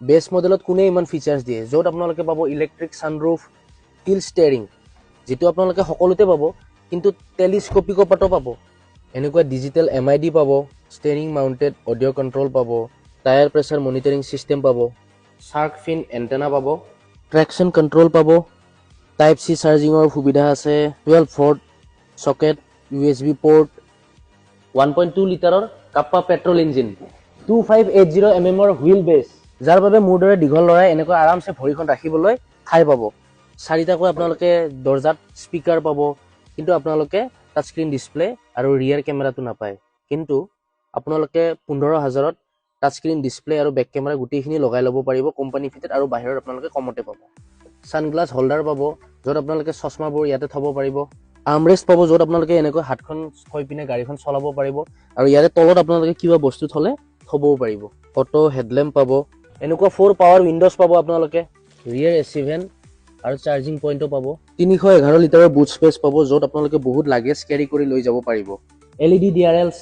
Base মডেলত কোনে ইমান features দিয়ে, য'ত আপোনালোকে পাব ইলেক্ট্ৰিক ছানৰুফ, টিল ষ্টেৰিং, যেটো আপোনালোকে সকলোতে পাব, কিন্তু টেলিস্কোপিক পাতো পাব। এনেকুৱা ডিজিটেল MID পাব, ষ্টেৰিং মাউণ্টেড অডিঅ' কণ্ট্ৰল পাব, টায়াৰ প্ৰেছাৰ মনিটৰিং চিষ্টেম পাব, শাৰ্ক ফিন এণ্টেনা পাব, ট্ৰেকশ্যন কণ্ট্ৰল পাব, টাইপ C চাৰ্জিঙৰ সুবিধা আছে, 12 ভল্ট সকেট, USB পোৰ্ট, 1.2 লিটাৰৰ kappa petrol engine, 2580 mm wheel বেছ, যাৰ বাবে মোৰ দৰে দীঘল লৰাই এনেকৈ আৰামছে ভৰিখন ৰাখিবলৈ ঠাই পাব। চাৰিটাকৈ আপোনালোকে দৰ্জাত স্পীকাৰ পাব, কিন্তু আপোনালোকে টাচ স্ক্ৰীন ডিছপ্লে আৰু ৰিয়াৰ কেমেৰাটো নাপায়। কিন্তু আপোনালোকে 15,000ত টাচ স্ক্ৰীন ডিছপ্লে আৰু বেক কেমেৰা গোটেইখিনি লগাই ল'ব পাৰিব কোম্পানী ফিটেড, আৰু বাহিৰত আপোনালোকে কমতে পাব। ছানগ্লাছ হোল্ডাৰ পাব, য'ত আপোনালোকে চশমাবোৰ ইয়াতে থ'ব পাৰিব। আৰ্মৰেষ্ট পাব, য'ত আপোনালোকে এনেকৈ হাতখন থৈ পিনে গাড়ীখন চলাব পাৰিব, আৰু ইয়াতে তলত আপোনালোকে কিবা বস্তু থ'লে থ'বও পাৰিব। অটো হেডলেম্প পাব, এনেকুৱা 4 পাৱাৰ উইণ্ডোজ পাব আপোনালোকে, ৰিয়াৰ AC ভেণ্ট আৰু চাৰ্জিং পইণ্টো পাব। 311 লিটাৰৰ বুট স্পেচ পাব, য'ত আপোনালোকে বহুত লাগেজ কেৰি কৰি লৈ যাব পাৰিব। LED DRLs,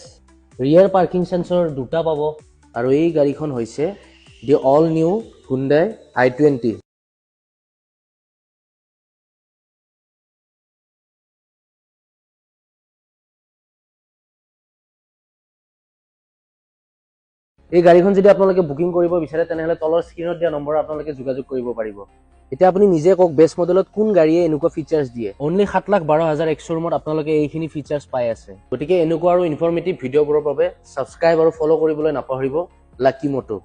ৰিয়াৰ পাৰ্কিং সেন্সৰ দুটা পাব, আৰু এই গাড়ীখন হৈছে the all new Hyundai i20। এই গাড়ীখন যদি আপোনালোকে বুকিং কৰিব বিচাৰে, তেনেহ'লে তলৰ স্ক্ৰীনত দিয়া নম্বৰত আপোনালোকে যোগাযোগ কৰিব পাৰিব। এতিয়া আপুনি নিজে কওক, বেছ মডেলত কোন গাড়ীয়ে এনেকুৱা ফিচাৰ্ছ দিয়ে? অনলি 7,12,000 এক্স-শ্ব'ৰুমত আপোনালোকে এইখিনি ফিচাৰ্ছ পাই আছে। গতিকে এনেকুৱা আৰু ইনফৰ্মেটিভ ভিডিঅ'বোৰৰ বাবে ছাবস্ক্ৰাইব আৰু ফ'ল' কৰিবলৈ নাপাহৰিব লাকি মটো।